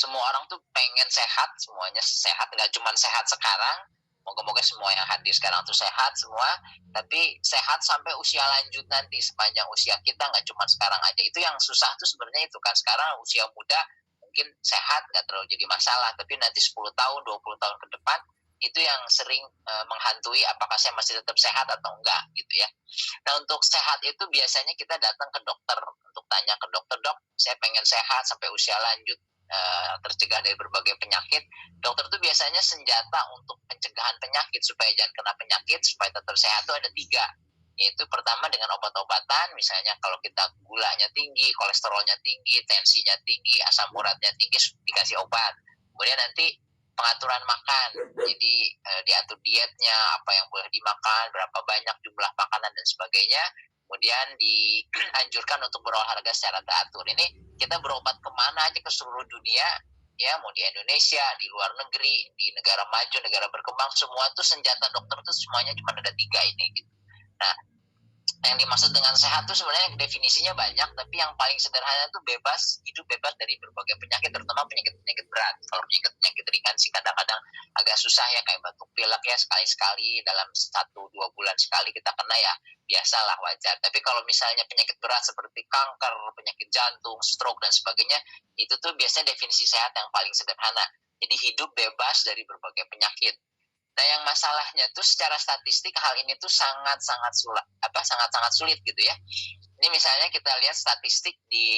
semua orang tuh pengen sehat, semuanya sehat, nggak cuma sehat sekarang. Moga-moga semua yang hadir sekarang tuh sehat semua, tapi sehat sampai usia lanjut nanti, sepanjang usia kita, nggak cuma sekarang aja. Itu yang susah tuh sebenarnya itu kan, sekarang usia muda mungkin sehat, nggak terlalu jadi masalah, tapi nanti 10 tahun, 20 tahun ke depan, itu yang sering menghantui apakah saya masih tetap sehat atau enggak gitu ya. Nah, untuk sehat itu biasanya kita datang ke dokter untuk tanya ke dokter, dok, saya pengen sehat sampai usia lanjut, tercegah dari berbagai penyakit. Dokter tuh biasanya senjata untuk pencegahan penyakit supaya jangan kena penyakit, supaya tetap sehat tuh ada 3, yaitu pertama dengan obat-obatan. Misalnya kalau kita gulanya tinggi, kolesterolnya tinggi, tensinya tinggi, asam uratnya tinggi, dikasih obat. Kemudian nanti pengaturan makan, jadi diatur dietnya, apa yang boleh dimakan, berapa banyak jumlah makanan dan sebagainya. Kemudian dianjurkan untuk berolahraga secara teratur. Ini kita berobat kemana aja ke seluruh dunia, ya, mau di Indonesia, di luar negeri, di negara maju, negara berkembang, semua tuh senjata dokter tuh semuanya cuma ada 3 ini gitu. Nah, yang dimaksud dengan sehat tuh sebenarnya definisinya banyak, tapi yang paling sederhana tuh bebas, hidup bebas dari berbagai penyakit, terutama penyakit-penyakit berat. Kalau penyakit-penyakit ringan sih kadang-kadang agak susah ya, kayak batuk pilek ya, sekali-sekali dalam 1-2 bulan sekali kita kena ya, biasalah, wajar. Tapi kalau misalnya penyakit berat seperti kanker, penyakit jantung, stroke dan sebagainya, itu tuh biasanya definisi sehat yang paling sederhana. Jadi hidup bebas dari berbagai penyakit. Nah, yang masalahnya tuh secara statistik hal ini tuh sangat-sangat sulit gitu ya. Ini misalnya kita lihat statistik di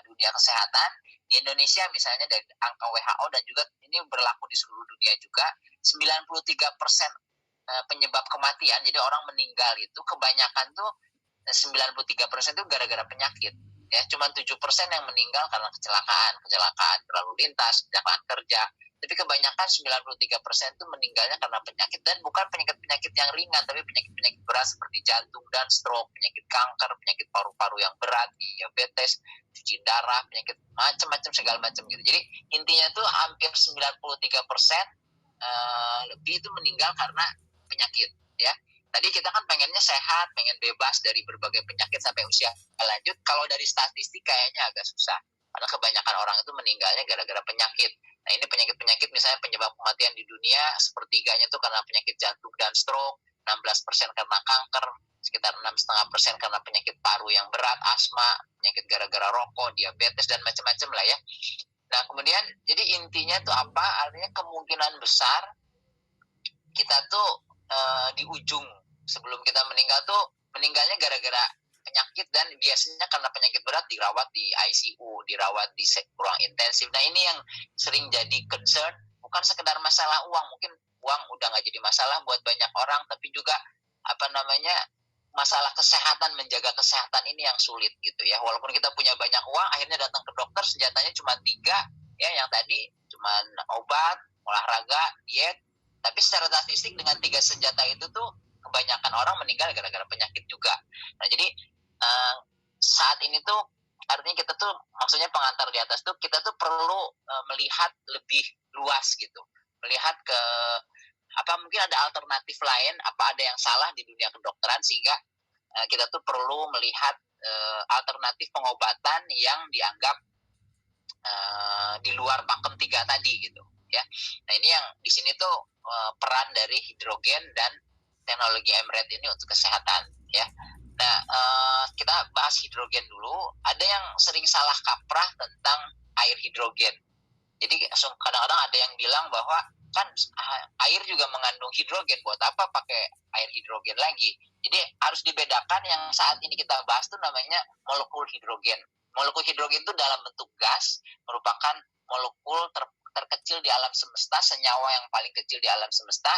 dunia kesehatan di Indonesia, misalnya dari angka WHO, dan juga ini berlaku di seluruh dunia juga, 93% penyebab kematian, jadi orang meninggal itu kebanyakan tuh 93% itu gara-gara penyakit. Ya, cuma 7% yang meninggal karena kecelakaan berlalu lintas, kecelakaan kerja. Tapi kebanyakan 93% itu meninggalnya karena penyakit, dan bukan penyakit-penyakit yang ringan, tapi penyakit-penyakit berat seperti jantung dan stroke, penyakit kanker, penyakit paru-paru yang berat, diabetes, cuci darah, penyakit macam-macam, segala macam gitu. Jadi intinya tuh hampir 93% lebih itu meninggal karena penyakit ya. Tadi kita kan pengennya sehat, pengen bebas dari berbagai penyakit sampai usia lanjut. Kalau dari statistik kayaknya agak susah, karena kebanyakan orang itu meninggalnya gara-gara penyakit. Nah, ini penyakit-penyakit misalnya penyebab kematian di dunia, sepertiganya itu karena penyakit jantung dan stroke, 16% karena kanker, sekitar 6,5% karena penyakit paru yang berat, asma, penyakit gara-gara rokok, diabetes, dan macam-macam lah ya. Nah, kemudian jadi intinya tuh apa? Artinya kemungkinan besar kita tuh di ujung sebelum kita meninggal tuh meninggalnya gara-gara penyakit, dan biasanya karena penyakit berat dirawat di ICU, dirawat di ruang intensif. Nah, ini yang sering jadi concern, bukan sekedar masalah uang. Mungkin uang udah nggak jadi masalah buat banyak orang, tapi juga masalah kesehatan, menjaga kesehatan ini yang sulit gitu ya. Walaupun kita punya banyak uang, akhirnya datang ke dokter senjatanya cuma 3 ya, yang tadi cuma obat, olahraga, diet. Tapi secara statistik dengan 3 senjata itu tuh kebanyakan orang meninggal gara-gara penyakit juga. Nah, jadi saat ini tuh artinya kita tuh, maksudnya pengantar di atas tuh, kita tuh perlu melihat lebih luas gitu, melihat ke mungkin ada alternatif lain, apa ada yang salah di dunia kedokteran, sehingga kita tuh perlu melihat alternatif pengobatan yang dianggap di luar pakem 3 tadi gitu ya. Nah, ini yang di sini tuh peran dari hidrogen dan teknologi EMRED ini untuk kesehatan ya. Nah, kita bahas hidrogen dulu. Ada yang sering salah kaprah tentang air hidrogen. Jadi kadang-kadang ada yang bilang bahwa kan air juga mengandung hidrogen, buat apa pakai air hidrogen lagi. Jadi harus dibedakan, yang saat ini kita bahas tuh namanya molekul hidrogen. Molekul hidrogen itu dalam bentuk gas, merupakan molekul terkecil di alam semesta, senyawa yang paling kecil di alam semesta.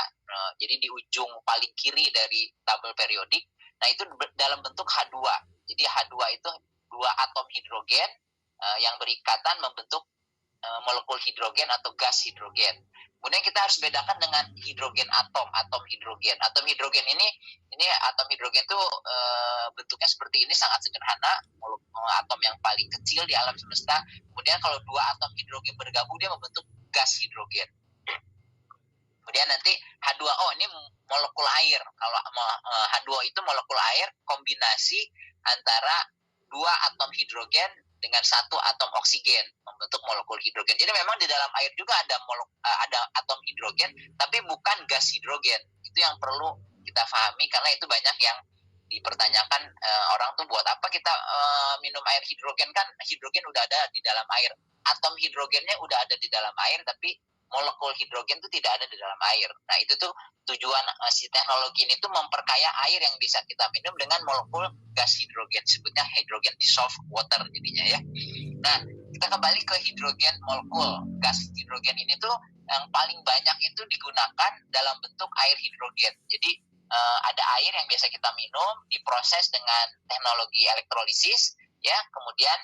Jadi di ujung paling kiri dari tabel periodik. Nah, itu dalam bentuk H2. Jadi H2 itu 2 atom hidrogen yang berikatan membentuk molekul hidrogen atau gas hidrogen. Kemudian kita harus bedakan dengan hidrogen atom hidrogen. Atom hidrogen ini atom hidrogen itu bentuknya seperti ini, sangat sederhana, atom yang paling kecil di alam semesta. Kemudian kalau 2 atom hidrogen bergabung, dia membentuk gas hidrogen. Kemudian nanti H2O ini molekul air. Kalau H2O itu molekul air, kombinasi antara 2 atom hidrogen dengan satu atom oksigen membentuk molekul hidrogen. Jadi memang di dalam air juga ada atom hidrogen, tapi bukan gas hidrogen. Itu yang perlu kita pahami, karena itu banyak yang dipertanyakan, orang tuh buat apa kita minum air hidrogen, kan hidrogen udah ada di dalam air, atom hidrogennya udah ada di dalam air, tapi molekul hidrogen itu tidak ada di dalam air. Nah itu tuh tujuan si teknologi ini tuh memperkaya air yang bisa kita minum dengan molekul gas hidrogen, sebutnya hydrogen dissolved water jadinya ya. Nah kita kembali ke hidrogen, molekul gas hidrogen ini tuh yang paling banyak itu digunakan dalam bentuk air hidrogen. Jadi ada air yang biasa kita minum, diproses dengan teknologi elektrolisis ya, kemudian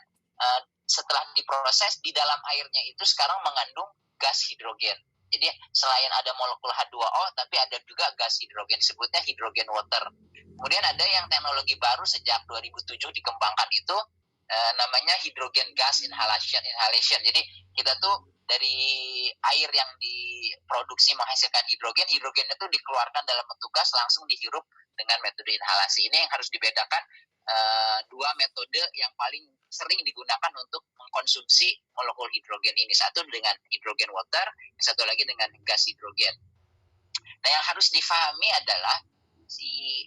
setelah diproses di dalam airnya itu sekarang mengandung gas hidrogen. Jadi selain ada molekul H2O, tapi ada juga gas hidrogen, sebutnya hydrogen water. Kemudian ada yang teknologi baru sejak 2007 dikembangkan itu namanya hydrogen gas inhalation. Jadi kita tuh dari air yang diproduksi menghasilkan hidrogen itu dikeluarkan dalam bentuk gas langsung dihirup dengan metode inhalasi. Ini yang harus dibedakan, dua metode yang paling sering digunakan untuk mengkonsumsi molekul hidrogen ini. Satu dengan hydrogen water, satu lagi dengan gas hidrogen. Nah yang harus difahami adalah si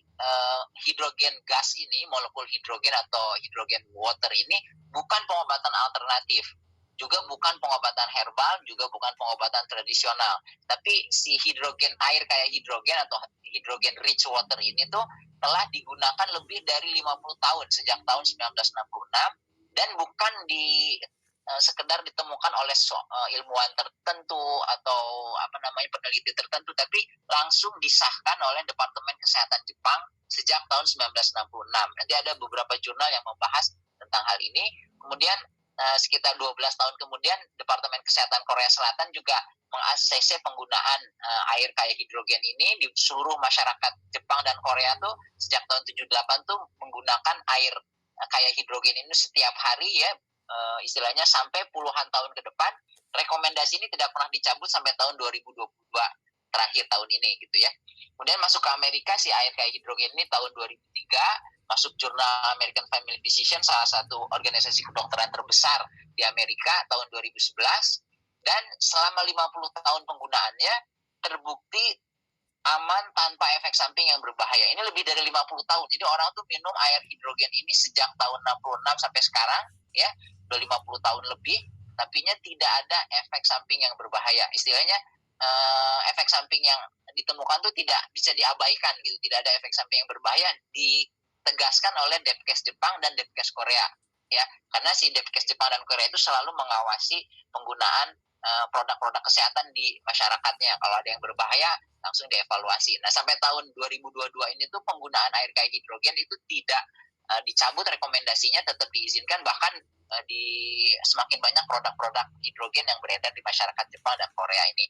hidrogen gas ini, molekul hidrogen atau hidrogen water ini bukan pengobatan alternatif, juga bukan pengobatan herbal, juga bukan pengobatan tradisional. Tapi si hidrogen air kayak hidrogen atau hidrogen rich water ini tuh telah digunakan lebih dari 50 tahun, sejak tahun 1966, dan bukan sekedar ditemukan oleh ilmuwan tertentu atau peneliti tertentu, tapi langsung disahkan oleh Departemen Kesehatan Jepang sejak tahun 1966. Nanti ada beberapa jurnal yang membahas tentang hal ini. Kemudian sekitar 12 tahun kemudian Departemen Kesehatan Korea Selatan juga meng-ACC penggunaan air kaya hidrogen ini di seluruh masyarakat Jepang dan Korea tuh sejak tahun 78 tuh menggunakan air kaya hidrogen ini setiap hari ya, istilahnya sampai puluhan tahun ke depan. Rekomendasi ini tidak pernah dicabut sampai tahun 2022 terakhir tahun ini gitu ya. Kemudian masuk ke Amerika si air kaya hidrogen ini tahun 2003, masuk jurnal American Family Physician, salah satu organisasi kedokteran terbesar di Amerika tahun 2011, dan selama 50 tahun penggunaannya terbukti aman tanpa efek samping yang berbahaya. Ini lebih dari 50 tahun. Jadi orang tuh minum air hidrogen ini sejak tahun 66 sampai sekarang ya, udah 50 tahun lebih, tapinya tidak ada efek samping yang berbahaya. Istilahnya efek samping yang ditemukan tuh tidak bisa diabaikan gitu, tidak ada efek samping yang berbahaya, ditegaskan oleh Depkes Jepang dan Depkes Korea ya, karena si Depkes Jepang dan Korea itu selalu mengawasi penggunaan produk-produk kesehatan di masyarakatnya. Kalau ada yang berbahaya langsung dievaluasi. Nah sampai tahun 2022 ini tuh penggunaan air kaya hidrogen itu tidak dicabut rekomendasinya, tetap diizinkan, bahkan di semakin banyak produk-produk hidrogen yang beredar di masyarakat Jepang dan Korea ini.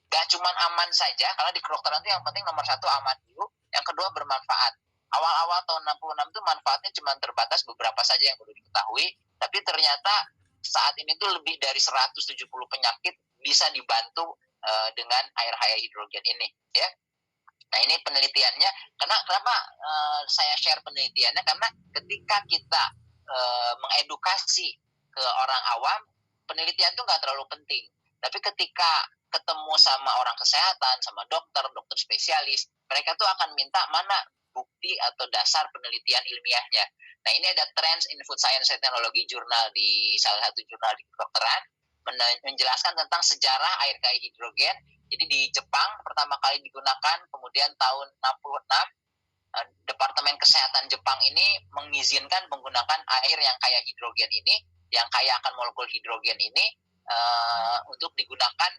Gak cuma aman saja, karena di kedokteran itu yang penting nomor satu aman dulu, yang kedua bermanfaat. Awal-awal tahun 66 itu manfaatnya cuma terbatas beberapa saja yang perlu diketahui, tapi ternyata saat ini tuh lebih dari 170 penyakit bisa dibantu dengan air kaya hidrogen ini ya. Nah ini penelitiannya, kenapa saya share penelitiannya, karena ketika kita mengedukasi ke orang awam, penelitian itu nggak terlalu penting. Tapi ketika ketemu sama orang kesehatan, sama dokter spesialis, mereka tuh akan minta mana bukti atau dasar penelitian ilmiahnya. Nah ini ada Trends in Food Science and Technology, jurnal di salah satu jurnal di kedokteran, menjelaskan tentang sejarah air kaya hidrogen. Jadi di Jepang pertama kali digunakan, kemudian tahun 66 Departemen Kesehatan Jepang ini mengizinkan penggunaan air yang kaya hidrogen ini, yang kaya akan molekul hidrogen ini, untuk digunakan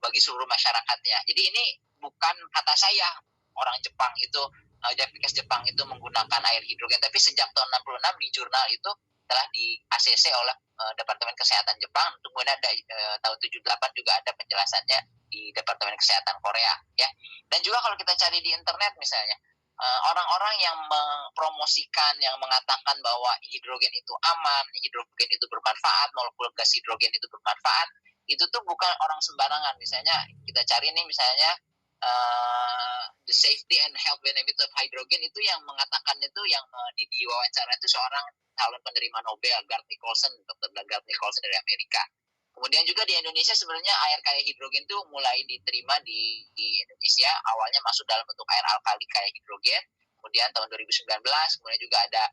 bagi seluruh masyarakatnya. Jadi ini bukan kata saya, orang Jepang itu, Depkes Jepang itu menggunakan air hidrogen, tapi sejak tahun 66 di jurnal itu telah di ACC oleh Departemen Kesehatan Jepang. Kemudian ada tahun 78 juga ada penjelasannya di Departemen Kesehatan Korea ya. Dan juga kalau kita cari di internet misalnya, orang-orang yang mempromosikan, yang mengatakan bahwa hidrogen itu aman, hidrogen itu bermanfaat, molekul gas hidrogen itu bermanfaat, itu tuh bukan orang sembarangan. Misalnya kita cari nih misalnya the safety and health benefit of hydrogen, itu yang mengatakan itu, yang di wawancara itu seorang calon penerima Nobel, Gard Nicholson, Dr. Gard Nicholson dari Amerika. Kemudian juga di Indonesia sebenarnya air kaya hidrogen itu mulai diterima di Indonesia. Awalnya masuk dalam bentuk air alkali kaya hidrogen. Kemudian tahun 2019, kemudian juga ada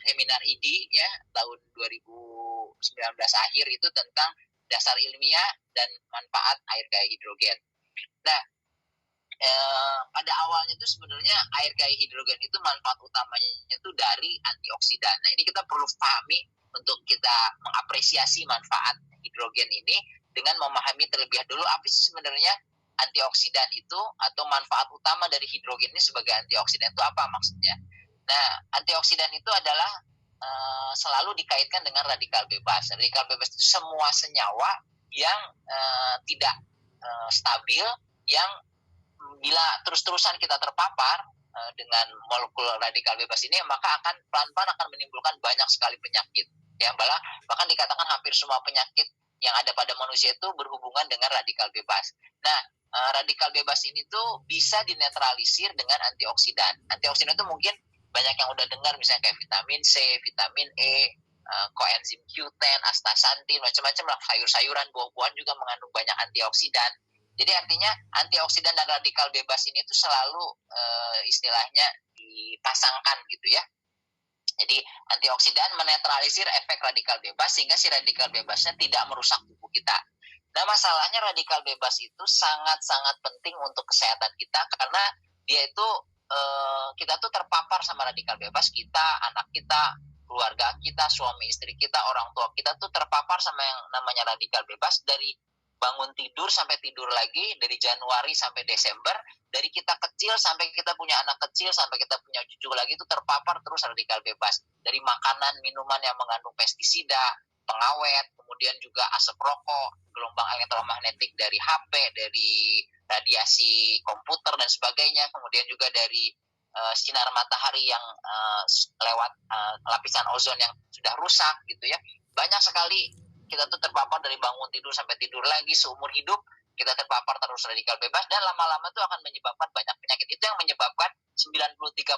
seminar ID ya tahun 2019 akhir itu tentang dasar ilmiah dan manfaat air kaya hidrogen. Nah, pada awalnya itu sebenarnya air kaya hidrogen itu manfaat utamanya itu dari antioksidan. Nah, ini kita perlu pahami untuk kita mengapresiasi manfaat hidrogen ini dengan memahami terlebih dahulu apa sih sebenarnya antioksidan itu atau manfaat utama dari hidrogen ini sebagai antioksidan itu apa maksudnya. Nah, antioksidan itu adalah selalu dikaitkan dengan radikal bebas. Radikal bebas itu semua senyawa yang tidak stabil, yang bila terus-terusan kita terpapar dengan molekul radikal bebas ini, maka akan pelan-pelan akan menimbulkan banyak sekali penyakit. Ya, bahkan dikatakan hampir semua penyakit yang ada pada manusia itu berhubungan dengan radikal bebas. Nah, radikal bebas ini tuh bisa dinetralisir dengan antioksidan. Antioksidan itu mungkin banyak yang udah dengar, misalnya kayak vitamin C, vitamin E, koenzim Q10, astaxanthin, macam-macam lah. Sayur-sayuran, buah-buahan juga mengandung banyak antioksidan. Jadi artinya antioksidan dan radikal bebas ini tuh selalu istilahnya dipasangkan gitu ya. Jadi antioksidan menetralisir efek radikal bebas sehingga si radikal bebasnya tidak merusak tubuh kita. Nah, masalahnya radikal bebas itu sangat-sangat penting untuk kesehatan kita karena dia itu kita tuh terpapar sama radikal bebas, kita, anak kita, keluarga kita, suami istri kita, orang tua kita tuh terpapar sama yang namanya radikal bebas dari bangun tidur sampai tidur lagi, dari Januari sampai Desember, dari kita kecil sampai kita punya anak kecil, sampai kita punya cucu lagi itu terpapar terus radikal bebas. Dari makanan, minuman yang mengandung pestisida, pengawet, kemudian juga asap rokok, gelombang elektromagnetik dari HP, dari radiasi komputer dan sebagainya, kemudian juga dari sinar matahari yang lewat lapisan ozon yang sudah rusak gitu ya. Banyak sekali kita tuh terpapar dari bangun tidur sampai tidur lagi seumur hidup, kita terpapar terus radikal bebas dan lama-lama itu akan menyebabkan banyak penyakit. Itu yang menyebabkan 93%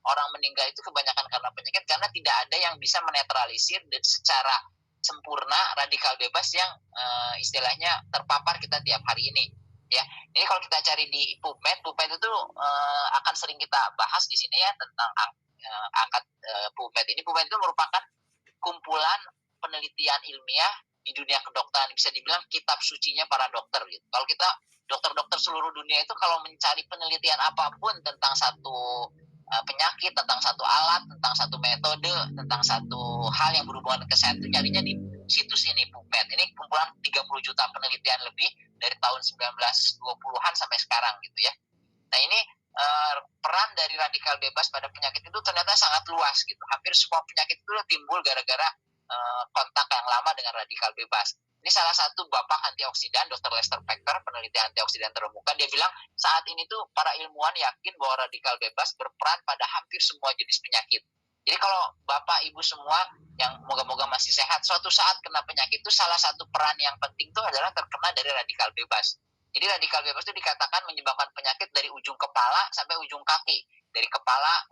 orang meninggal itu kebanyakan karena penyakit, karena tidak ada yang bisa menetralisir secara sempurna radikal bebas yang istilahnya terpapar kita tiap hari ini. Ya, ini kalau kita cari di PubMed itu akan sering kita bahas di sini ya tentang angkat PubMed ini. PubMed itu merupakan kumpulan penelitian ilmiah di dunia kedokteran, bisa dibilang kitab sucinya para dokter gitu. Kalau kita dokter-dokter seluruh dunia itu kalau mencari penelitian apapun tentang satu penyakit, tentang satu alat, tentang satu metode, tentang satu hal yang berhubungan dengan kesehatan, itu nyarinya di situs ini, PubMed. Ini kumpulan 30 juta penelitian lebih dari tahun 1920-an sampai sekarang gitu ya. Nah, ini peran dari radikal bebas pada penyakit itu ternyata sangat luas gitu. Hampir semua penyakit itu timbul gara-gara kontak yang lama dengan radikal bebas. Ini salah satu bapak antioksidan, Dr. Lester Packer, penelitian antioksidan terkemuka. Dia bilang saat ini tuh para ilmuwan yakin bahwa radikal bebas berperan pada hampir semua jenis penyakit. Jadi kalau bapak ibu semua yang moga-moga masih sehat, suatu saat kena penyakit itu salah satu peran yang penting itu adalah terkena dari radikal bebas. Jadi radikal bebas itu dikatakan menyebabkan penyakit dari ujung kepala sampai ujung kaki. Dari kepala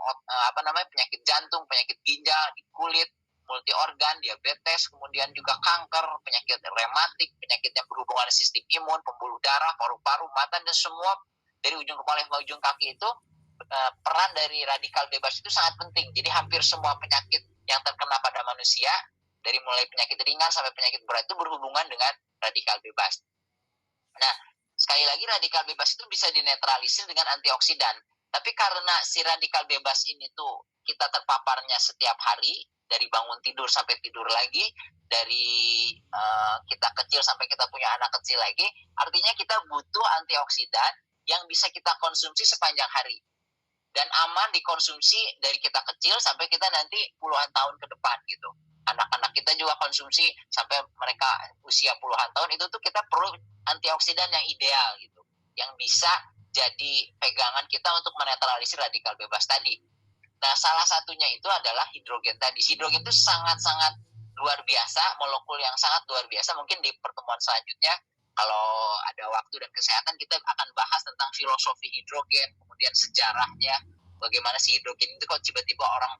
penyakit jantung, penyakit ginjal, di kulit, multi organ, diabetes, kemudian juga kanker, penyakit rematik, penyakit yang berhubungan dengan sistem imun, pembuluh darah, paru-paru, mata, dan semua dari ujung kepala sampai ujung kaki itu peran dari radikal bebas itu sangat penting. Jadi hampir semua penyakit yang terkena pada manusia, dari mulai penyakit ringan sampai penyakit berat itu berhubungan dengan radikal bebas. Nah, sekali lagi radikal bebas itu bisa dinetralisir dengan antioksidan. Tapi karena si radikal bebas ini tuh kita terpaparnya setiap hari, dari bangun tidur sampai tidur lagi, dari kita kecil sampai kita punya anak kecil lagi, artinya kita butuh antioksidan yang bisa kita konsumsi sepanjang hari dan aman dikonsumsi dari kita kecil sampai kita nanti puluhan tahun ke depan gitu. Anak-anak kita juga konsumsi sampai mereka usia puluhan tahun, itu tuh kita perlu antioksidan yang ideal gitu, yang bisa jadi pegangan kita untuk menetralisir radikal bebas tadi. Nah, salah satunya itu adalah hidrogen tadi. Hidrogen itu sangat-sangat luar biasa, molekul yang sangat luar biasa. Mungkin di pertemuan selanjutnya, kalau ada waktu dan kesehatan, kita akan bahas tentang filosofi hidrogen, kemudian sejarahnya, bagaimana si hidrogen itu kok tiba-tiba orang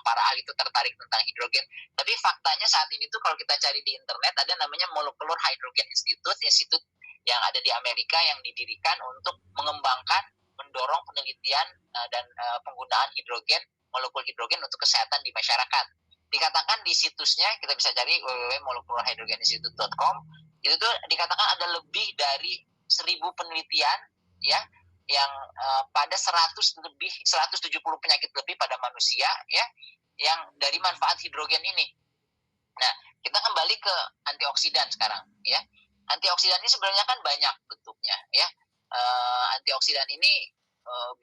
para ahli itu tertarik tentang hidrogen. Tapi faktanya saat ini tuh kalau kita cari di internet ada namanya Molecular Hydrogen Institute yang ada di Amerika yang didirikan untuk mengembangkan, mendorong penelitian dan penggunaan molekul hidrogen untuk kesehatan di masyarakat. Dikatakan di situsnya, kita bisa cari www.molecularhydrogeninstitute.com, itu tuh dikatakan ada lebih dari 1.000 penelitian ya yang pada 170 penyakit lebih pada manusia ya yang dari manfaat hidrogen ini. Nah, kita kembali ke antioksidan sekarang ya. Antioksidan ini sebenarnya kan banyak bentuknya ya. Antioksidan ini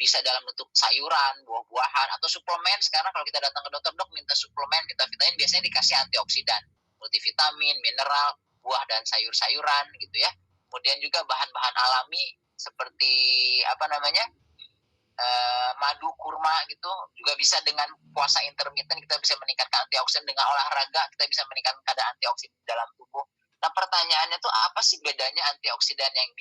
bisa dalam bentuk sayuran, buah-buahan, atau suplemen. Sekarang kalau kita datang ke dokter, dok minta suplemen, minta vitamin, biasanya dikasih antioksidan, multivitamin, mineral, buah dan sayur-sayuran gitu ya. Kemudian juga bahan-bahan alami seperti madu kurma gitu juga bisa. Dengan puasa intermittent kita bisa meningkatkan antioksidan, dengan olahraga kita bisa meningkatkan kadar antioksidan dalam tubuh. Nah, pertanyaannya tuh apa sih bedanya antioksidan yang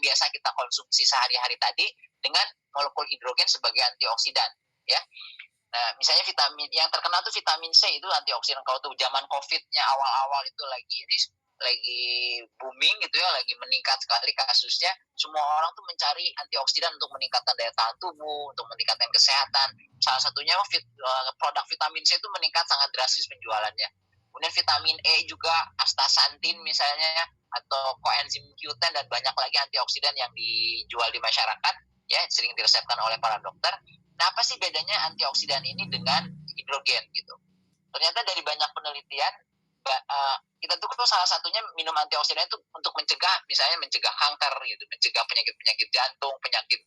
biasa kita konsumsi sehari-hari tadi dengan molekul hidrogen sebagai antioksidan ya. Nah, misalnya vitamin yang terkenal tuh vitamin C itu antioksidan. Kalau tuh zaman COVID-nya awal-awal itu lagi booming gitu ya, lagi meningkat sekali kasusnya. Semua orang tuh mencari antioksidan untuk meningkatkan daya tahan tubuh, untuk meningkatkan kesehatan. Salah satunya produk vitamin C itu meningkat sangat drastis penjualannya. Kemudian vitamin E juga, astaxanthin misalnya, atau coenzim Q10 dan banyak lagi antioksidan yang dijual di masyarakat ya, sering diresepkan oleh para dokter. Nah, apa sih bedanya antioksidan ini dengan hidrogen gitu? Ternyata dari banyak penelitian kita tuh salah satunya minum antioksidan itu untuk mencegah kanker gitu, mencegah penyakit jantung, penyakit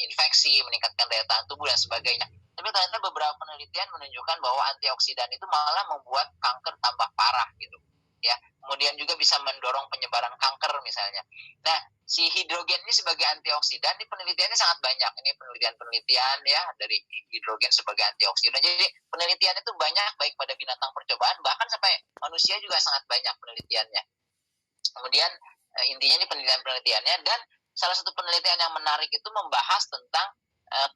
infeksi, meningkatkan daya tahan tubuh dan sebagainya. Tapi ternyata beberapa penelitian menunjukkan bahwa antioksidan itu malah membuat kanker tambah parah gitu ya. Kemudian juga bisa mendorong penyebaran kanker misalnya. Nah, si hidrogen ini sebagai antioksidan, ini penelitiannya sangat banyak. Ini penelitian ya dari hidrogen sebagai antioksidan. Jadi penelitian itu banyak, baik pada binatang percobaan, bahkan sampai manusia juga sangat banyak penelitiannya. Kemudian intinya ini penelitiannya, dan salah satu penelitian yang menarik itu membahas tentang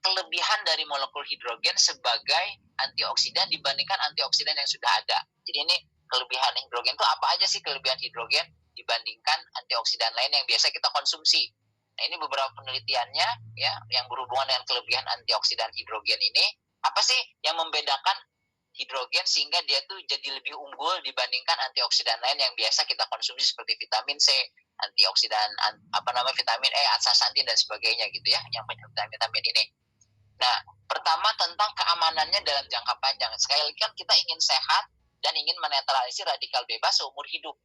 kelebihan dari molekul hidrogen sebagai antioksidan dibandingkan antioksidan yang sudah ada. Jadi ini kelebihan hidrogen itu apa aja sih, kelebihan hidrogen dibandingkan antioksidan lain yang biasa kita konsumsi. Nah, ini beberapa penelitiannya ya yang berhubungan dengan kelebihan antioksidan hidrogen ini. Apa sih yang membedakan hidrogen sehingga dia tuh jadi lebih unggul dibandingkan antioksidan lain yang biasa kita konsumsi seperti vitamin C, antioksidan vitamin E, astaxanthin dan sebagainya gitu ya, yang vitamin ini. Nah, pertama tentang keamanannya dalam jangka panjang. Sekali lagi kan kita ingin sehat dan ingin menetralisir radikal bebas seumur hidup.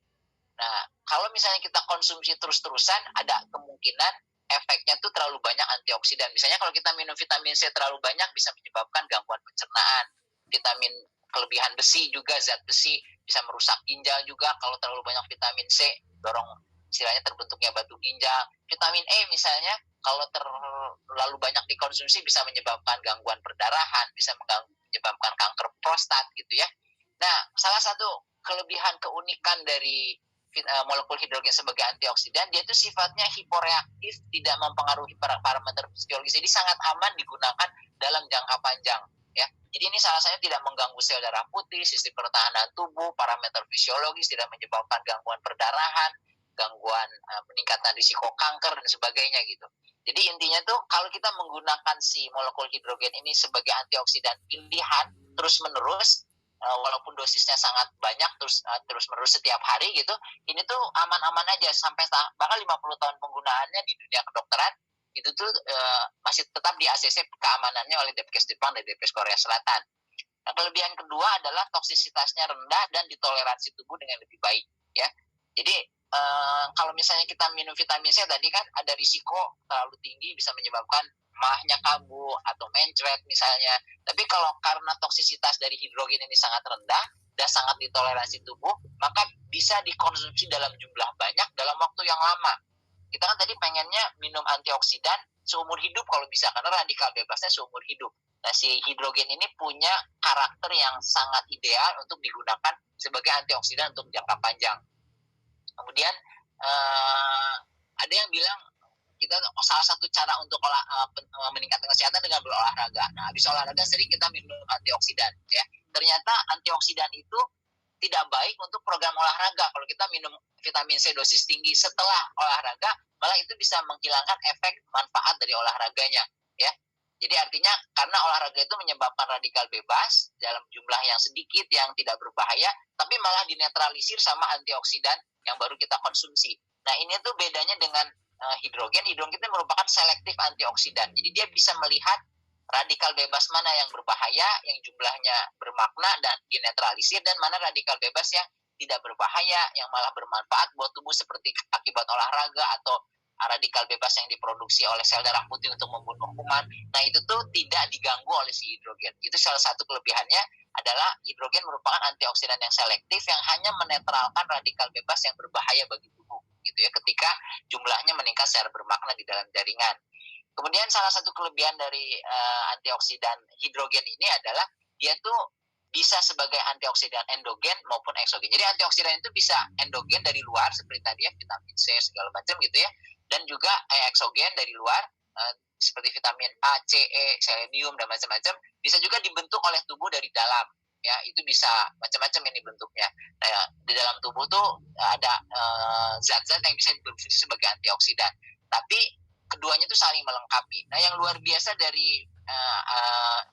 Nah, kalau misalnya kita konsumsi terus-terusan, ada kemungkinan efeknya tuh terlalu banyak antioksidan. Misalnya kalau kita minum vitamin C terlalu banyak bisa menyebabkan gangguan pencernaan. Vitamin kelebihan besi juga, zat besi bisa merusak ginjal juga. Kalau terlalu banyak vitamin C, dorong istilahnya terbentuknya batu ginjal. Vitamin E misalnya, kalau terlalu banyak dikonsumsi bisa menyebabkan gangguan perdarahan, bisa menyebabkan kanker prostat gitu ya. Nah, salah satu kelebihan keunikan dari molekul hidrogen sebagai antioksidan, dia itu sifatnya hiporeaktif, tidak mempengaruhi parameter fisiologis, jadi sangat aman digunakan dalam jangka panjang ya. Jadi ini salah satunya tidak mengganggu sel darah putih, sistem pertahanan tubuh, parameter fisiologis, tidak menyebabkan gangguan perdarahan, gangguan peningkatan risiko kanker dan sebagainya gitu. Jadi intinya tuh kalau kita menggunakan si molekul hidrogen ini sebagai antioksidan pilihan terus-menerus, walaupun dosisnya sangat banyak terus-menerus setiap hari gitu, ini tuh aman-aman aja sampai bahkan 50 tahun penggunaannya di dunia kedokteran itu tuh masih tetap di ACC keamanannya oleh Depkes Jepang dan Depkes Korea Selatan. Nah, kelebihan kedua adalah toksisitasnya rendah dan ditoleransi tubuh dengan lebih baik ya. Jadi kalau misalnya kita minum vitamin C tadi kan ada risiko terlalu tinggi bisa menyebabkan mahnya kambuh atau mencret misalnya. Tapi kalau karena toksisitas dari hidrogen ini sangat rendah dan sangat ditoleransi tubuh, maka bisa dikonsumsi dalam jumlah banyak dalam waktu yang lama. Kita kan tadi pengennya minum antioksidan seumur hidup kalau bisa, karena radikal bebasnya seumur hidup. Nah, si hidrogen ini punya karakter yang sangat ideal untuk digunakan sebagai antioksidan untuk jangka panjang. Kemudian ada yang bilang kita salah satu cara untuk meningkatkan kesehatan dengan berolahraga. Nah, habis olahraga sering kita minum antioksidan ya. Ternyata antioksidan itu tidak baik untuk program olahraga. Kalau kita minum vitamin C dosis tinggi setelah olahraga, malah itu bisa menghilangkan efek manfaat dari olahraganya ya. Jadi artinya karena olahraga itu menyebabkan radikal bebas dalam jumlah yang sedikit yang tidak berbahaya, tapi malah dinetralisir sama antioksidan yang baru kita konsumsi. Nah, ini tuh bedanya dengan hidrogen. Hidrogen itu merupakan selektif antioksidan. Jadi dia bisa melihat radikal bebas mana yang berbahaya, yang jumlahnya bermakna dan dinetralisir, dan mana radikal bebas yang tidak berbahaya, yang malah bermanfaat buat tubuh seperti akibat olahraga atau radikal bebas yang diproduksi oleh sel darah putih untuk membunuh kuman. Nah, itu tuh tidak diganggu oleh si hidrogen. Itu salah satu kelebihannya adalah hidrogen merupakan antioksidan yang selektif yang hanya menetralkan radikal bebas yang berbahaya bagi tubuh gitu ya, ketika jumlahnya meningkat secara bermakna di dalam jaringan. Kemudian salah satu kelebihan dari antioksidan hidrogen ini adalah dia tuh bisa sebagai antioksidan endogen maupun eksogen. Jadi antioksidan itu bisa endogen dari luar seperti tadi ya, vitamin C segala macam gitu ya, dan juga eksogen dari luar seperti vitamin A, C, E, selenium dan macam-macam, bisa juga dibentuk oleh tubuh dari dalam ya. Itu bisa macam-macam ini bentuknya. Nah, di dalam tubuh tuh ada zat-zat yang bisa berfungsi sebagai antioksidan. Tapi keduanya itu saling melengkapi. Nah, yang luar biasa dari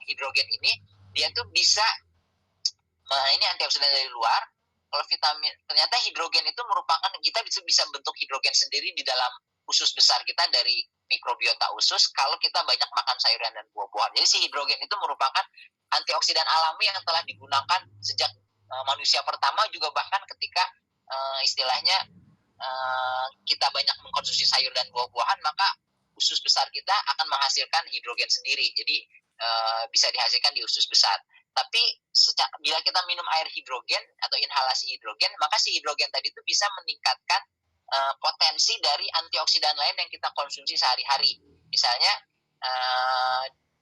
hidrogen ini, dia tuh bisa ini antioksidan dari luar. Kalau vitamin, ternyata hidrogen itu merupakan, kita bisa bentuk hidrogen sendiri di dalam usus besar kita dari mikrobiota usus kalau kita banyak makan sayuran dan buah-buahan. Jadi si hidrogen itu merupakan antioksidan alami yang telah digunakan sejak manusia pertama, juga bahkan ketika istilahnya kita banyak mengkonsumsi sayur dan buah-buahan, maka usus besar kita akan menghasilkan hidrogen sendiri. Jadi bisa dihasilkan di usus besar. Tapi bila kita minum air hidrogen atau inhalasi hidrogen, maka si hidrogen tadi itu bisa meningkatkan potensi dari antioksidan lain yang kita konsumsi sehari-hari. Misalnya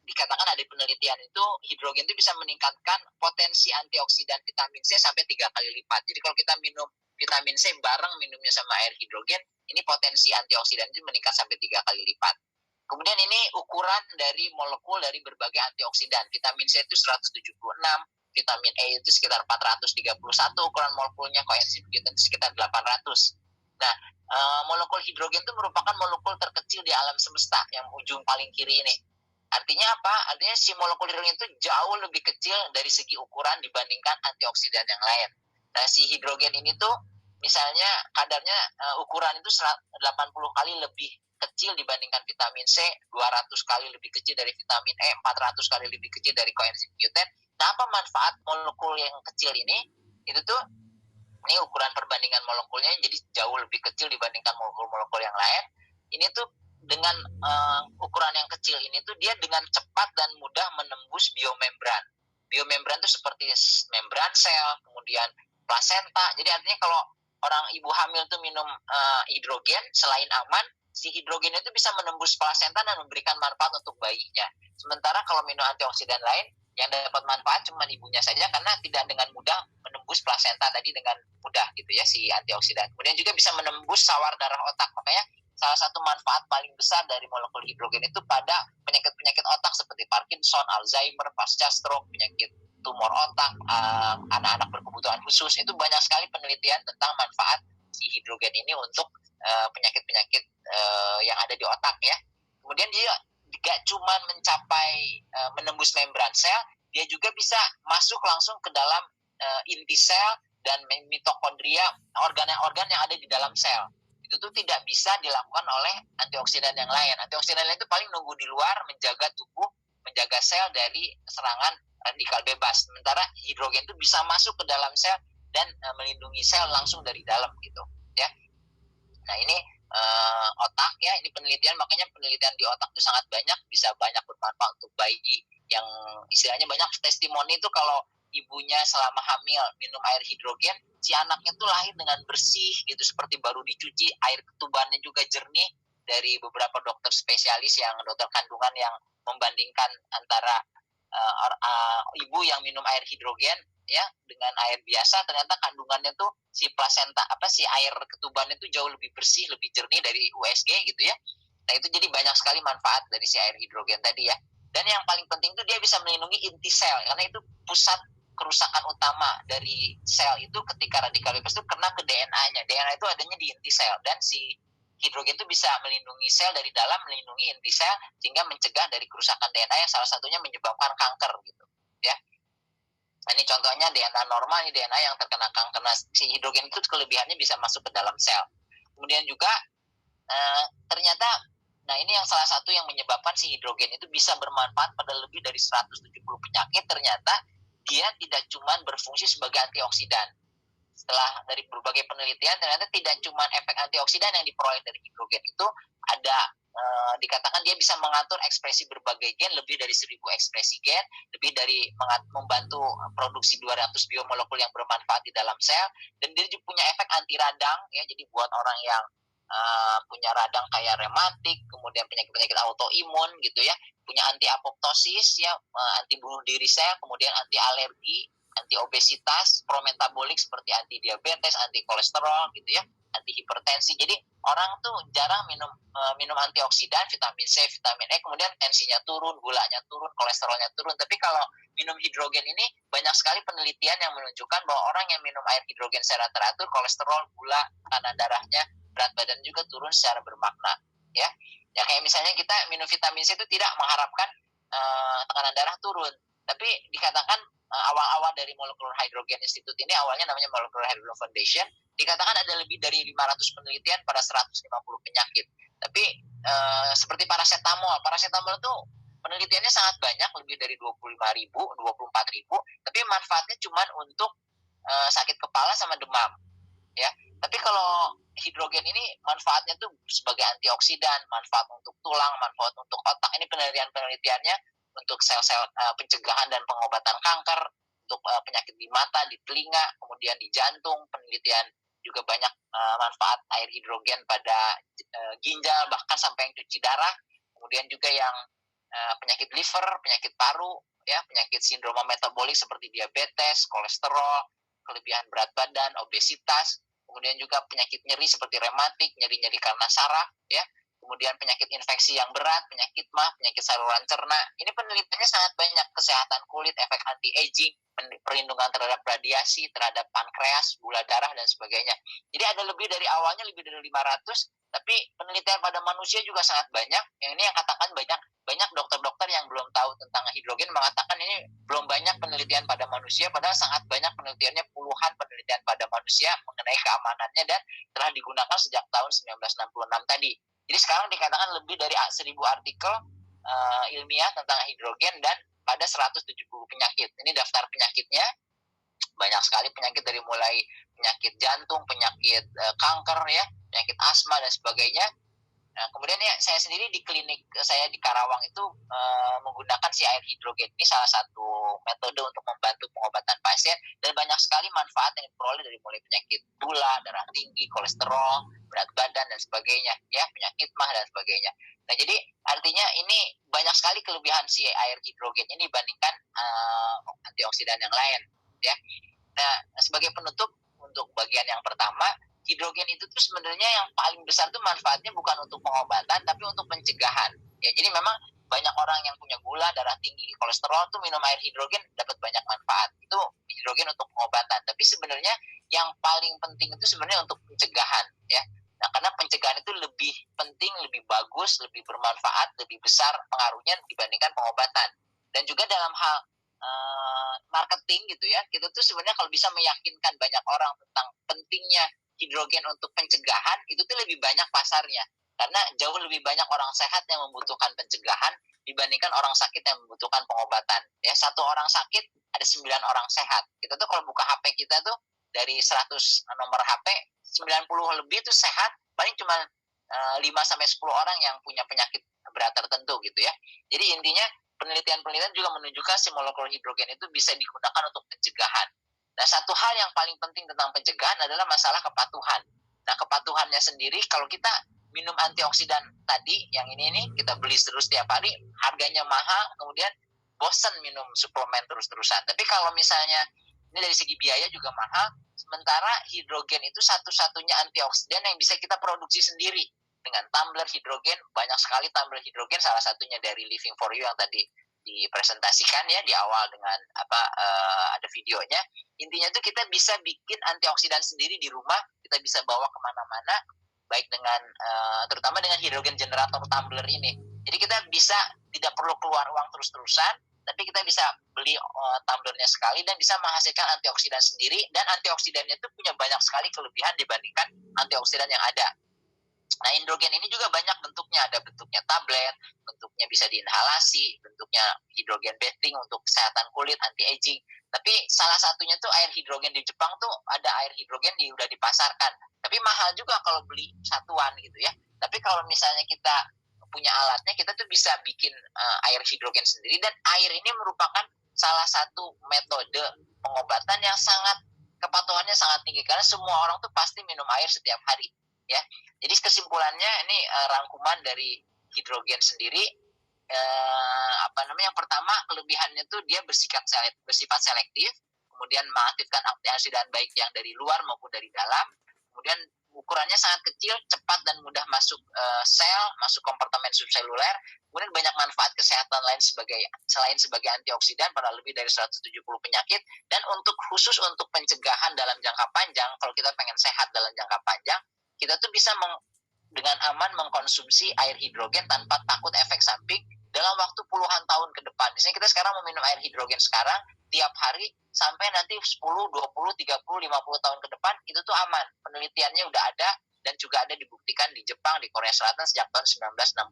dikatakan ada penelitian itu hidrogen itu bisa meningkatkan potensi antioksidan vitamin C sampai 3 kali lipat. Jadi kalau kita minum vitamin C bareng minumnya sama air hidrogen, ini potensi antioksidan itu meningkat sampai 3 kali lipat. Kemudian ini ukuran dari molekul dari berbagai antioksidan. Vitamin C itu 176, vitamin E itu sekitar 431, ukuran molekulnya koenzim Q10 itu sekitar 800. Nah, molekul hidrogen itu merupakan molekul terkecil di alam semesta yang ujung paling kiri ini. Artinya apa? Artinya si molekul hidrogen itu jauh lebih kecil dari segi ukuran dibandingkan antioksidan yang lain. Nah, si hidrogen ini tuh misalnya kadarnya ukuran itu 80 kali lebih kecil dibandingkan vitamin C, 200 kali lebih kecil dari vitamin E, 400 kali lebih kecil dari koenzim Q10. Nah, apa manfaat molekul yang kecil ini? Itu tuh, ini ukuran perbandingan molekulnya jadi jauh lebih kecil dibandingkan molekul-molekul yang lain. Ini tuh dengan ukuran yang kecil ini tuh dia dengan cepat dan mudah menembus biomembran. Biomembran itu seperti membran sel, kemudian plasenta. Jadi artinya kalau orang ibu hamil tuh minum hidrogen, selain aman, si hidrogen itu bisa menembus plasenta dan memberikan manfaat untuk bayinya. Sementara kalau minum antioksidan lain, yang dapat manfaat cuma ibunya saja karena tidak dengan mudah menembus plasenta tadi dengan mudah gitu ya si antioksidan. Kemudian juga bisa menembus sawar darah otak. Makanya salah satu manfaat paling besar dari molekul hidrogen itu pada penyakit-penyakit otak seperti Parkinson, Alzheimer, pasca stroke, penyakit tumor otak, anak-anak berkebutuhan khusus. Itu banyak sekali penelitian tentang manfaat si hidrogen ini untuk penyakit-penyakit yang ada di otak ya. Kemudian dia gak cuma mencapai menembus membran sel, dia juga bisa masuk langsung ke dalam inti sel dan mitokondria, organ-organ yang ada di dalam sel. Itu tuh tidak bisa dilakukan oleh antioksidan yang lain. Antioksidan lain itu paling nunggu di luar, menjaga tubuh, menjaga sel dari serangan radikal bebas. Sementara hidrogen itu bisa masuk ke dalam sel dan melindungi sel langsung dari dalam gitu ya. Nah, ini otak ya, ini penelitian, makanya penelitian di otak itu sangat banyak, bisa banyak bermanfaat untuk bayi yang istilahnya banyak testimoni itu kalau ibunya selama hamil minum air hidrogen, si anaknya tuh lahir dengan bersih gitu, seperti baru dicuci, air ketubannya juga jernih. Dari beberapa dokter spesialis yang dokter kandungan yang membandingkan antara ibu yang minum air hidrogen ya dengan air biasa, ternyata kandungannya tuh si plasenta si air ketubannya tuh jauh lebih bersih, lebih jernih dari USG gitu ya. Nah itu jadi banyak sekali manfaat dari si air hidrogen tadi ya. Dan yang paling penting itu dia bisa melindungi inti sel, karena itu pusat kerusakan utama dari sel itu ketika radikal bebas itu kena ke DNA-nya. DNA itu adanya di inti sel, dan si hidrogen itu bisa melindungi sel dari dalam, melindungi inti sel, sehingga mencegah dari kerusakan DNA yang salah satunya menyebabkan kanker gitu ya. Nah, ini contohnya DNA normal, ini DNA yang terkena kanker. Nah, si hidrogen itu kelebihannya bisa masuk ke dalam sel. Kemudian juga ternyata, nah ini yang salah satu yang menyebabkan si hidrogen itu bisa bermanfaat pada lebih dari 170 penyakit. Ternyata dia tidak cuma berfungsi sebagai antioksidan. Setelah dari berbagai penelitian, ternyata tidak cuma efek antioksidan yang diperoleh dari hidrogen itu, ada dikatakan dia bisa mengatur ekspresi berbagai gen, lebih dari 1000 ekspresi gen, lebih dari membantu produksi 200 biomolekul yang bermanfaat di dalam sel, dan dia juga punya efek anti radang ya. Jadi buat orang yang punya radang kayak rematik, kemudian penyakit-penyakit autoimun gitu ya, punya anti apoptosis ya, anti bunuh diri sel, kemudian anti alergi, anti obesitas, prometabolik seperti anti diabetes, anti kolesterol gitu ya, anti hipertensi. Jadi orang tuh jarang minum antioksidan, vitamin C, vitamin E, kemudian tensinya turun, gulanya turun, kolesterolnya turun. Tapi kalau minum hidrogen ini, banyak sekali penelitian yang menunjukkan bahwa orang yang minum air hidrogen secara teratur, kolesterol, gula, tekanan darahnya, berat badan juga turun secara bermakna ya. Ya kayak misalnya kita minum vitamin C itu tidak mengharapkan tekanan darah turun, tapi dikatakan awal-awal dari Molecular Hydrogen Institute ini, awalnya namanya Molecular Hydrogen Foundation, dikatakan ada lebih dari 500 penelitian pada 150 penyakit. Tapi seperti paracetamol itu penelitiannya sangat banyak, lebih dari 25.000, 24.000, tapi manfaatnya cuma untuk sakit kepala sama demam ya. Tapi kalau hidrogen ini manfaatnya tuh sebagai antioksidan, manfaat untuk tulang, manfaat untuk otak. Ini penelitiannya untuk sel-sel pencegahan dan pengobatan kanker, untuk penyakit di mata, di telinga, kemudian di jantung. Penelitian juga banyak manfaat air hidrogen pada ginjal, bahkan sampai yang cuci darah. Kemudian juga yang penyakit liver, penyakit paru, ya, penyakit sindroma metabolik seperti diabetes, kolesterol, kelebihan berat badan, obesitas. Kemudian juga penyakit nyeri seperti rematik, nyeri-nyeri karena saraf, ya. Kemudian penyakit infeksi yang berat, penyakit MAH, penyakit saluran cerna. Ini penelitiannya sangat banyak, kesehatan kulit, efek anti-aging, perlindungan terhadap radiasi, terhadap pankreas, gula darah, dan sebagainya. Jadi ada lebih dari awalnya, lebih dari 500, tapi penelitian pada manusia juga sangat banyak. Yang ini yang katakan banyak dokter-dokter yang belum tahu tentang hidrogen mengatakan ini belum banyak penelitian pada manusia, padahal sangat banyak penelitiannya, puluhan penelitian pada manusia mengenai keamanannya, dan telah digunakan sejak tahun 1966 tadi. Jadi sekarang dikatakan lebih dari 1000 artikel ilmiah tentang hidrogen, dan pada 170 penyakit. Ini daftar penyakitnya, banyak sekali penyakit, dari mulai penyakit jantung, penyakit kanker ya, penyakit asma dan sebagainya. Nah, kemudian ya saya sendiri di klinik saya di Karawang itu menggunakan si air hidrogen ini, salah satu metode untuk membantu pengobatan pasien, dan banyak sekali manfaat yang diperoleh dari mulai penyakit gula, darah tinggi, kolesterol, berat badan dan sebagainya, ya, penyakit MAH dan sebagainya. Nah, jadi artinya ini banyak sekali kelebihan si air hidrogen ini dibandingkan antioksidan yang lain, ya. Nah, sebagai penutup untuk bagian yang pertama, hidrogen itu tuh sebenarnya yang paling besar tuh manfaatnya bukan untuk pengobatan, tapi untuk pencegahan. Ya, jadi memang banyak orang yang punya gula, darah tinggi, kolesterol tuh minum air hidrogen dapat banyak manfaat. Itu hidrogen untuk pengobatan. Tapi sebenarnya yang paling penting itu sebenarnya untuk pencegahan, ya. Nah, karena pencegahan itu lebih penting, lebih bagus, lebih bermanfaat, lebih besar pengaruhnya dibandingkan pengobatan. Dan juga dalam hal marketing gitu ya, kita tuh sebenarnya kalau bisa meyakinkan banyak orang tentang pentingnya hidrogen untuk pencegahan, itu tuh lebih banyak pasarnya, karena jauh lebih banyak orang sehat yang membutuhkan pencegahan dibandingkan orang sakit yang membutuhkan pengobatan. Ya, satu orang sakit ada 9 orang sehat. Kita tuh kalau buka HP kita tuh dari 100 nomor HP, 90 lebih tuh sehat, paling cuma 5-10 orang yang punya penyakit berat tertentu gitu ya. Jadi intinya penelitian-penelitian juga menunjukkan si molekul hidrogen itu bisa digunakan untuk pencegahan. Nah, satu hal yang paling penting tentang pencegahan adalah masalah kepatuhan. Nah, kepatuhannya sendiri, kalau kita minum antioksidan tadi, yang ini kita beli terus tiap hari, harganya mahal, kemudian bosan minum suplemen terus-terusan. Tapi kalau misalnya, ini dari segi biaya juga mahal, sementara hidrogen itu satu-satunya antioksidan yang bisa kita produksi sendiri. dengan tumbler hidrogen, banyak sekali tumbler hidrogen, salah satunya dari Living for You yang tadi dipresentasikan ya di awal dengan ada videonya. Intinya tuh kita bisa bikin antioksidan sendiri di rumah, kita bisa bawa kemana-mana, baik dengan terutama dengan hidrogen generator tumbler ini. Jadi kita bisa tidak perlu keluar uang terus-terusan, tapi kita bisa beli tumblernya sekali dan bisa menghasilkan antioksidan sendiri, dan antioksidannya itu punya banyak sekali kelebihan dibandingkan antioksidan yang ada. Nah, hidrogen ini juga banyak bentuknya, ada bentuknya tablet, bentuknya bisa diinhalasi, bentuknya hidrogen bathing untuk kesehatan kulit, anti-aging. Tapi salah satunya tuh air hidrogen di Jepang tuh ada air hidrogen udah dipasarkan. Tapi mahal juga kalau beli satuan gitu ya. Tapi kalau misalnya kita punya alatnya, kita tuh bisa bikin air hidrogen sendiri, dan air ini merupakan salah satu metode pengobatan yang kepatuhannya sangat tinggi, karena semua orang tuh pasti minum air setiap hari ya. Jadi kesimpulannya ini rangkuman dari hidrogen sendiri, yang pertama kelebihannya tuh dia bersifat selektif, kemudian mengaktifkan antioksidan baik yang dari luar maupun dari dalam, kemudian ukurannya sangat kecil, cepat dan mudah masuk sel, masuk kompartemen subseluler, kemudian banyak manfaat kesehatan lain selain sebagai antioksidan pada lebih dari 170 penyakit, dan khusus untuk pencegahan dalam jangka panjang, kalau kita pengen sehat dalam jangka panjang, kita tuh bisa dengan aman mengkonsumsi air hidrogen tanpa takut efek samping dalam waktu puluhan tahun ke depan. Misalnya kita sekarang meminum air hidrogen sekarang, tiap hari sampai nanti 10, 20, 30, 50 tahun ke depan, itu tuh aman. Penelitiannya udah ada dan juga ada dibuktikan di Jepang, di Korea Selatan sejak tahun 1966.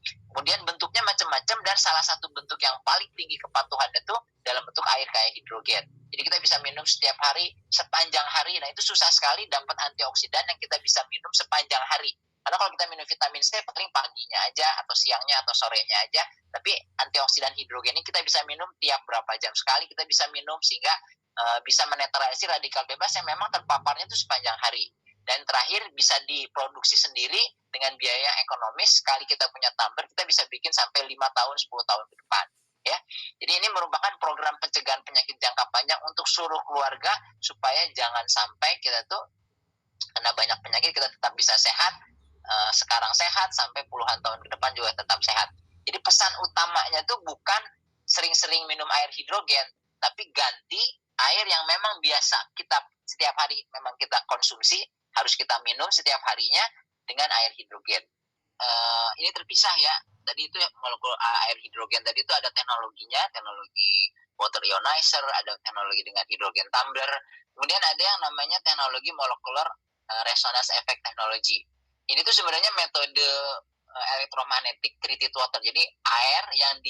Kemudian bentuknya macam-macam, dan salah satu bentuk yang paling tinggi kepatuhannya itu dalam bentuk air kayak hidrogen. Jadi kita bisa minum setiap hari, sepanjang hari. Nah, itu susah sekali dapat antioksidan yang kita bisa minum sepanjang hari. Karena kalau kita minum vitamin C paling paginya aja, atau siangnya, atau sorenya aja. Tapi antioksidan hidrogen ini kita bisa minum tiap berapa jam sekali, kita bisa minum sehingga bisa menetralisir radikal bebas yang memang terpaparnya itu sepanjang hari. Dan terakhir, bisa diproduksi sendiri dengan biaya ekonomis. Sekali kita punya tumbler, kita bisa bikin sampai 5 tahun, 10 tahun ke depan. Ya, jadi ini merupakan program pencegahan penyakit jangka panjang untuk seluruh keluarga, supaya jangan sampai kita tuh kena banyak penyakit, kita tetap bisa sehat, sekarang sehat, sampai puluhan tahun ke depan juga tetap sehat. Jadi pesan utamanya tuh bukan sering-sering minum air hidrogen, tapi ganti air yang memang biasa kita setiap hari memang kita konsumsi, harus kita minum setiap harinya dengan air hidrogen. Ini terpisah ya. Tadi itu molekul air hidrogen tadi itu ada teknologinya, teknologi water ionizer, ada teknologi dengan hidrogen tumbler. Kemudian ada yang namanya teknologi molecular resonance effect technology. Ini tuh sebenarnya metode elektromagnetic treated water. Jadi air yang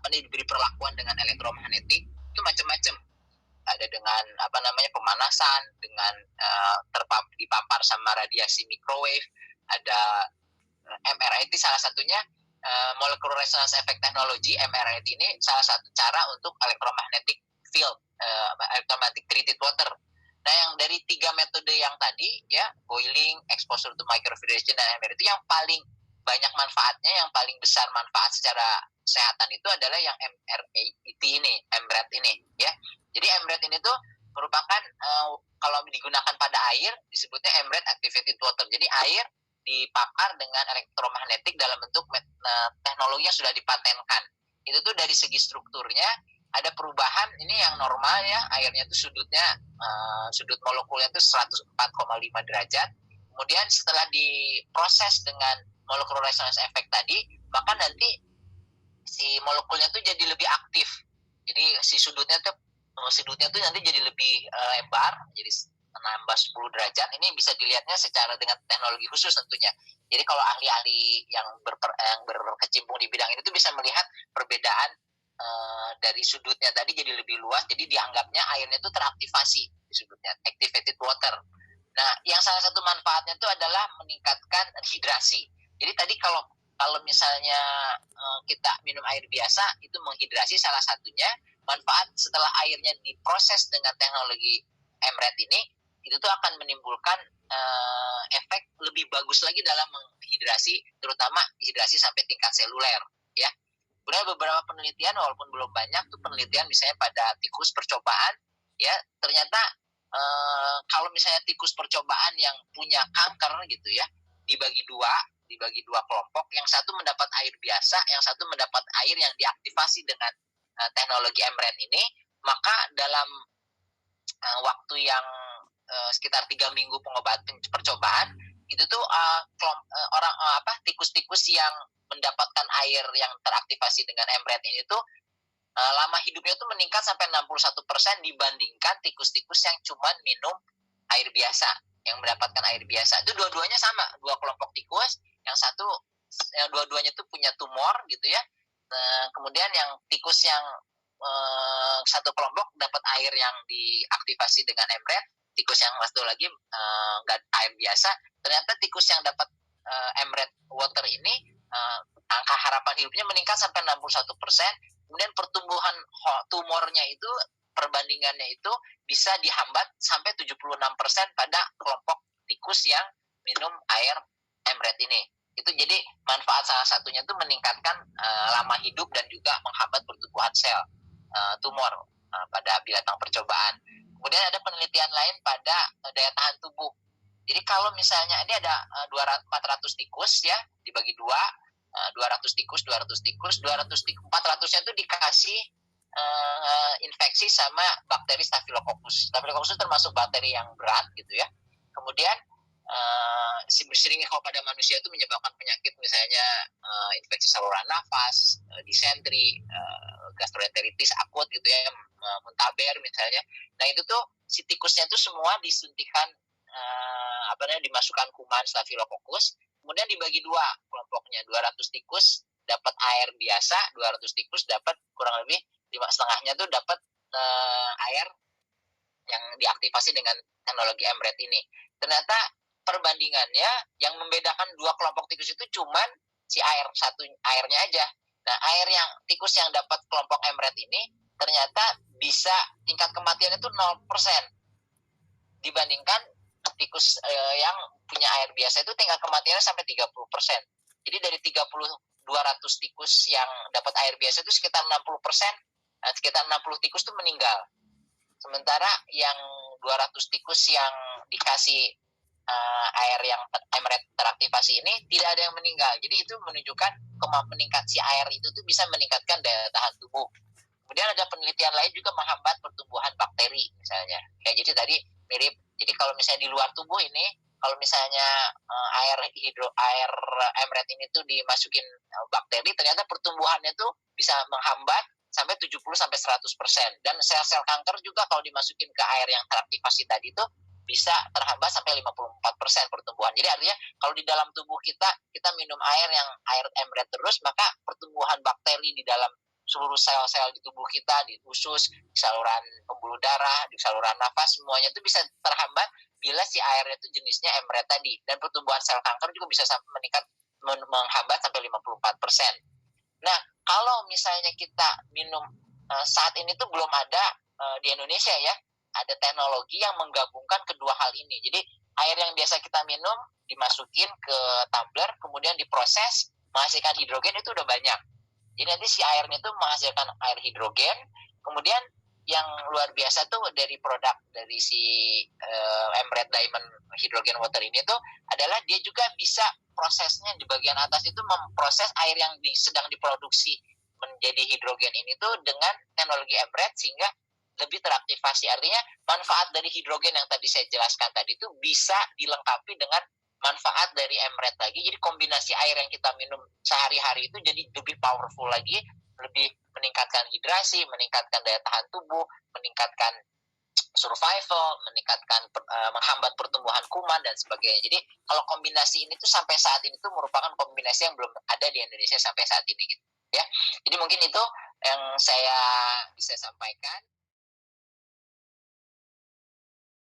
diberi perlakuan dengan elektromagnetik itu macam-macam. Ada dengan pemanasan, dengan dipapar sama radiasi microwave, ada MRIT salah satunya, molecular resonance effect technology. MRIT ini salah satu cara untuk electromagnetic field, electromagnetic treated water. Nah, yang dari 3 metode yang tadi ya, boiling, exposure to microfiltration, dan MRIT, yang paling banyak manfaatnya, yang paling besar manfaat secara kesehatan itu adalah yang MRIT ini, MRAT ini ya. Jadi MRAT ini tuh merupakan kalau digunakan pada air disebutnya MRAT activated water. Jadi air dipapar dengan elektromagnetik dalam bentuk teknologi yang sudah dipatenkan. Itu tuh dari segi strukturnya ada perubahan. Ini yang normal ya, airnya tuh sudut molekulnya tuh 104,5 derajat. Kemudian setelah diproses dengan molecular resonance effect tadi, maka nanti si molekulnya tuh jadi lebih aktif. Jadi si sudutnya tuh nanti jadi lebih lebar, jadi menambah 10 derajat. Ini bisa dilihatnya secara dengan teknologi khusus tentunya. Jadi kalau ahli-ahli yang berkecimpung di bidang ini tuh bisa melihat perbedaan dari sudutnya tadi jadi lebih luas, jadi dianggapnya airnya itu teraktivasi di sudutnya, activated water. Nah, yang salah satu manfaatnya itu adalah meningkatkan hidrasi. Jadi tadi kalau misalnya kita minum air biasa, itu menghidrasi salah satunya. Manfaat setelah airnya diproses dengan teknologi MRAT ini, itu tuh akan menimbulkan efek lebih bagus lagi dalam menghidrasi, terutama hidrasi sampai tingkat seluler ya. Kemudian beberapa penelitian, walaupun belum banyak, tuh penelitian misalnya pada tikus percobaan ya, ternyata kalau misalnya tikus percobaan yang punya kanker gitu ya, dibagi dua kelompok, yang satu mendapat air biasa, yang satu mendapat air yang diaktifasi dengan teknologi mRNA ini, maka dalam waktu yang sekitar 3 minggu pengobatan percobaan itu tuh tikus-tikus yang mendapatkan air yang teraktivasi dengan mRNA ini tuh lama hidupnya tuh meningkat sampai 61% dibandingkan tikus-tikus yang cuma minum air biasa, yang mendapatkan air biasa. Itu dua-duanya sama, dua kelompok tikus, yang dua-duanya tuh punya tumor gitu ya. Kemudian yang tikus yang satu kelompok dapat air yang diaktifasi dengan mRNA, tikus yang satu lagi nggak air biasa. Ternyata tikus yang dapat mRNA water ini angka harapan hidupnya meningkat sampai 61%. Kemudian pertumbuhan tumornya itu perbandingannya itu bisa dihambat sampai 76% pada kelompok tikus yang minum air mRNA ini. Itu jadi manfaat salah satunya itu meningkatkan lama hidup dan juga menghambat pertumbuhan sel tumor pada binatang percobaan. Kemudian ada penelitian lain pada daya tahan tubuh. Jadi kalau misalnya ini ada 400 tikus ya, dibagi dua, 400 tikus, 400-nya itu dikasih infeksi sama bakteri Staphylococcus. Staphylococcus termasuk bakteri yang berat gitu ya. Kemudian seringnya kalau pada manusia itu menyebabkan penyakit misalnya infeksi saluran nafas, disentri, gastroenteritis akut gitu ya, muntaber misalnya. Nah itu tuh si tikusnya itu semua disuntikan dimasukkan kuman Staphylococcus, kemudian dibagi dua kelompoknya, 200 tikus dapat air biasa, 200 tikus dapat kurang lebih 5,5-nya tuh dapat air yang diaktifasi dengan teknologi mRNA ini. Ternyata perbandingannya yang membedakan dua kelompok tikus itu cuman si airnya aja. Nah, air yang tikus yang dapat kelompok mRNA ini ternyata bisa tingkat kematiannya itu 0% dibandingkan tikus yang punya air biasa itu tingkat kematiannya sampai 30%. Jadi dari 200 tikus yang dapat air biasa itu sekitar 60%, sekitar 60 tikus itu meninggal. Sementara yang 200 tikus yang dikasih air yang mRNA teraktivasi ini tidak ada yang meninggal. Jadi itu menunjukkan meningkat si air itu tuh bisa meningkatkan daya tahan tubuh. Kemudian ada penelitian lain juga menghambat pertumbuhan bakteri misalnya. Ya jadi tadi mirip. Jadi kalau misalnya di luar tubuh ini, kalau misalnya air mRNA ini tuh dimasukin bakteri, ternyata pertumbuhannya tuh bisa menghambat sampai 70-100%. Dan sel-sel kanker juga kalau dimasukin ke air yang teraktivasi tadi tuh bisa terhambat sampai 54% pertumbuhan. Jadi artinya kalau di dalam tubuh kita minum air mRNA terus, maka pertumbuhan bakteri di dalam seluruh sel-sel di tubuh kita, di usus, di saluran pembuluh darah, di saluran nafas, semuanya itu bisa terhambat bila si airnya itu jenisnya mRNA tadi. Dan pertumbuhan sel kanker juga bisa menghambat sampai 54%. Nah, kalau misalnya kita minum saat ini tuh belum ada di Indonesia ya, ada teknologi yang menggabungkan kedua hal ini. Jadi air yang biasa kita minum dimasukin ke tumbler, kemudian diproses, menghasilkan hidrogen itu udah banyak. Jadi nanti si airnya itu menghasilkan air hidrogen, kemudian yang luar biasa tuh dari produk dari si mRNA Diamond Hydrogen Water ini tuh adalah dia juga bisa prosesnya di bagian atas itu memproses air yang sedang diproduksi menjadi hidrogen ini tuh dengan teknologi mRNA sehingga lebih teraktivasi. Artinya manfaat dari hidrogen yang tadi saya jelaskan tadi itu bisa dilengkapi dengan manfaat dari mRNA lagi. Jadi kombinasi air yang kita minum sehari-hari itu jadi lebih powerful lagi, lebih meningkatkan hidrasi, meningkatkan daya tahan tubuh, meningkatkan survival, meningkatkan menghambat pertumbuhan kuman dan sebagainya. Jadi kalau kombinasi ini tuh sampai saat ini tuh merupakan kombinasi yang belum ada di Indonesia sampai saat ini gitu ya. Jadi mungkin itu yang saya bisa sampaikan.